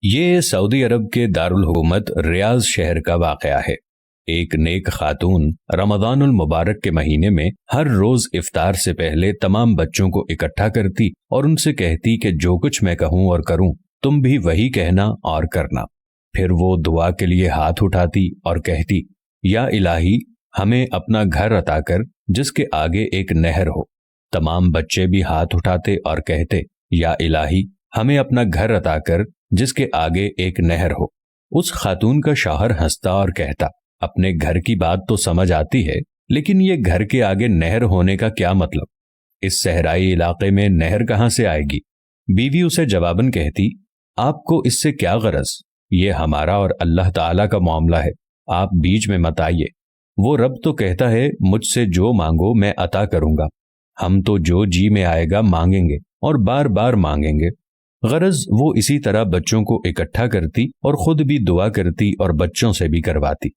یہ سعودی عرب کے دارالحکومت ریاض شہر کا واقعہ ہے۔ ایک نیک خاتون رمضان المبارک کے مہینے میں ہر روز افطار سے پہلے تمام بچوں کو اکٹھا کرتی اور ان سے کہتی کہ جو کچھ میں کہوں اور کروں تم بھی وہی کہنا اور کرنا۔ پھر وہ دعا کے لیے ہاتھ اٹھاتی اور کہتی، یا الہی ہمیں اپنا گھر عطا کر جس کے آگے ایک نہر ہو۔ تمام بچے بھی ہاتھ اٹھاتے اور کہتے، یا الہی ہمیں اپنا گھر عطا کر جس کے آگے ایک نہر ہو۔ اس خاتون کا شوہر ہنستا اور کہتا، اپنے گھر کی بات تو سمجھ آتی ہے، لیکن یہ گھر کے آگے نہر ہونے کا کیا مطلب؟ اس صحرائی علاقے میں نہر کہاں سے آئے گی؟ بیوی اسے جواباً کہتی، آپ کو اس سے کیا غرض؟ یہ ہمارا اور اللہ تعالیٰ کا معاملہ ہے، آپ بیچ میں مت آئیے۔ وہ رب تو کہتا ہے مجھ سے جو مانگو میں عطا کروں گا، ہم تو جو جی میں آئے گا مانگیں گے اور بار بار مانگیں گے۔ غرض وہ اسی طرح بچوں کو اکٹھا کرتی اور خود بھی دعا کرتی اور بچوں سے بھی کرواتی۔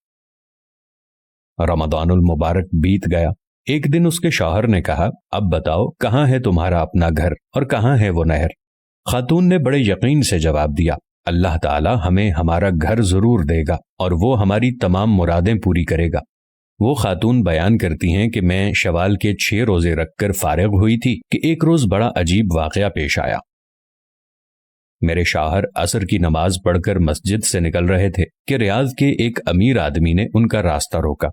رمضان المبارک بیت گیا۔ ایک دن اس کے شوہر نے کہا، اب بتاؤ کہاں ہے تمہارا اپنا گھر اور کہاں ہے وہ نہر؟ خاتون نے بڑے یقین سے جواب دیا، اللہ تعالی ہمیں ہمارا گھر ضرور دے گا اور وہ ہماری تمام مرادیں پوری کرے گا۔ وہ خاتون بیان کرتی ہیں کہ میں شوال کے 6 روزے رکھ کر فارغ ہوئی تھی کہ ایک روز بڑا عجیب واقعہ پیش آیا۔ میرے شوہر عصر کی نماز پڑھ کر مسجد سے نکل رہے تھے کہ ریاض کے ایک امیر آدمی نے ان کا راستہ روکا۔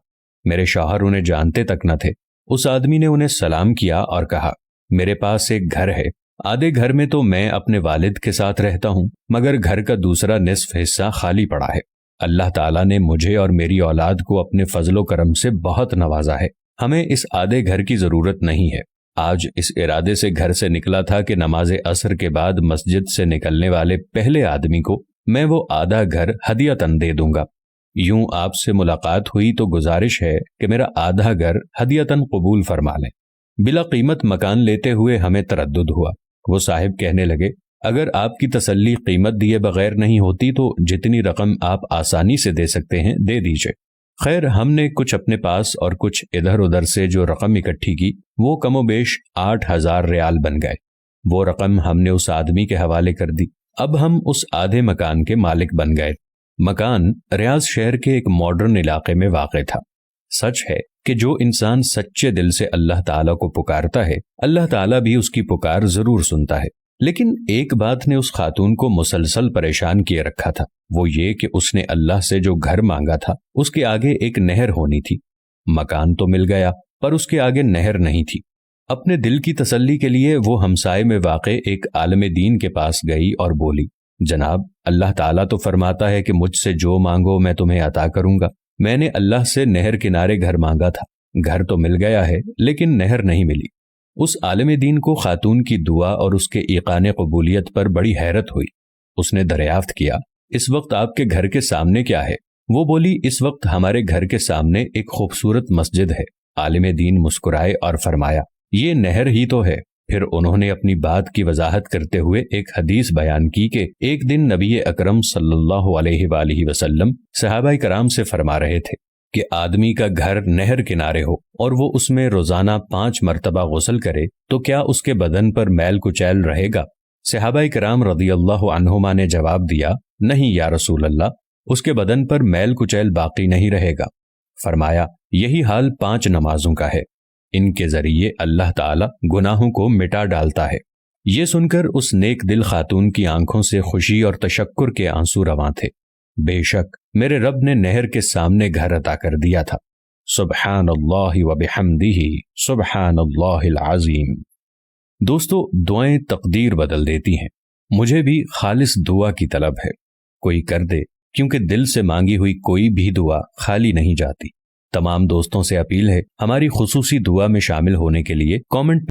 میرے شوہر انہیں جانتے تک نہ تھے۔ اس آدمی نے انہیں سلام کیا اور کہا، میرے پاس ایک گھر ہے، آدھے گھر میں تو میں اپنے والد کے ساتھ رہتا ہوں، مگر گھر کا دوسرا نصف حصہ خالی پڑا ہے۔ اللہ تعالیٰ نے مجھے اور میری اولاد کو اپنے فضل و کرم سے بہت نوازا ہے، ہمیں اس آدھے گھر کی ضرورت نہیں ہے۔ آج اس ارادے سے گھر سے نکلا تھا کہ نماز عصر کے بعد مسجد سے نکلنے والے پہلے آدمی کو میں وہ آدھا گھر ہدیۃً دے دوں گا۔ یوں آپ سے ملاقات ہوئی تو گزارش ہے کہ میرا آدھا گھر ہدیۃً قبول فرما لیں۔ بلا قیمت مکان لیتے ہوئے ہمیں تردد ہوا۔ وہ صاحب کہنے لگے، اگر آپ کی تسلی قیمت دیے بغیر نہیں ہوتی تو جتنی رقم آپ آسانی سے دے سکتے ہیں دے دیجئے۔ خیر ہم نے کچھ اپنے پاس اور کچھ ادھر ادھر سے جو رقم اکٹھی کی وہ کم و بیش 8,000 ریال بن گئے۔ وہ رقم ہم نے اس آدمی کے حوالے کر دی۔ اب ہم اس آدھے مکان کے مالک بن گئے۔ مکان ریاض شہر کے ایک ماڈرن علاقے میں واقع تھا۔ سچ ہے کہ جو انسان سچے دل سے اللہ تعالیٰ کو پکارتا ہے، اللہ تعالیٰ بھی اس کی پکار ضرور سنتا ہے۔ لیکن ایک بات نے اس خاتون کو مسلسل پریشان کیے رکھا تھا، وہ یہ کہ اس نے اللہ سے جو گھر مانگا تھا اس کے آگے ایک نہر ہونی تھی۔ مکان تو مل گیا پر اس کے آگے نہر نہیں تھی۔ اپنے دل کی تسلی کے لیے وہ ہمسائے میں واقع ایک عالم دین کے پاس گئی اور بولی، جناب اللہ تعالیٰ تو فرماتا ہے کہ مجھ سے جو مانگو میں تمہیں عطا کروں گا۔ میں نے اللہ سے نہر کنارے گھر مانگا تھا، گھر تو مل گیا ہے لیکن نہر نہیں ملی۔ اس عالم دین کو خاتون کی دعا اور اس کے ایقان قبولیت پر بڑی حیرت ہوئی۔ اس نے دریافت کیا، اس وقت آپ کے گھر کے سامنے کیا ہے؟ وہ بولی، اس وقت ہمارے گھر کے سامنے ایک خوبصورت مسجد ہے۔ عالم دین مسکرائے اور فرمایا، یہ نہر ہی تو ہے۔ پھر انہوں نے اپنی بات کی وضاحت کرتے ہوئے ایک حدیث بیان کی کہ ایک دن نبی اکرم صلی اللہ علیہ وآلہ وسلم صحابہ کرام سے فرما رہے تھے کہ آدمی کا گھر نہر کنارے ہو اور وہ اس میں روزانہ 5 مرتبہ غسل کرے تو کیا اس کے بدن پر میل کچیل رہے گا؟ صحابہ کرام رضی اللہ عنہما نے جواب دیا، نہیں یا رسول اللہ، اس کے بدن پر میل کچیل باقی نہیں رہے گا۔ فرمایا، یہی حال 5 نمازوں کا ہے، ان کے ذریعے اللہ تعالی گناہوں کو مٹا ڈالتا ہے۔ یہ سن کر اس نیک دل خاتون کی آنکھوں سے خوشی اور تشکر کے آنسو رواں تھے۔ بے شک میرے رب نے نہر کے سامنے گھر عطا کر دیا تھا۔ سبحان اللہ وبحمدہ سبحان اللہ العظیم۔ دوستو، دعائیں تقدیر بدل دیتی ہیں۔ مجھے بھی خالص دعا کی طلب ہے، کوئی کر دے، کیونکہ دل سے مانگی ہوئی کوئی بھی دعا خالی نہیں جاتی۔ تمام دوستوں سے اپیل ہے، ہماری خصوصی دعا میں شامل ہونے کے لیے کامنٹ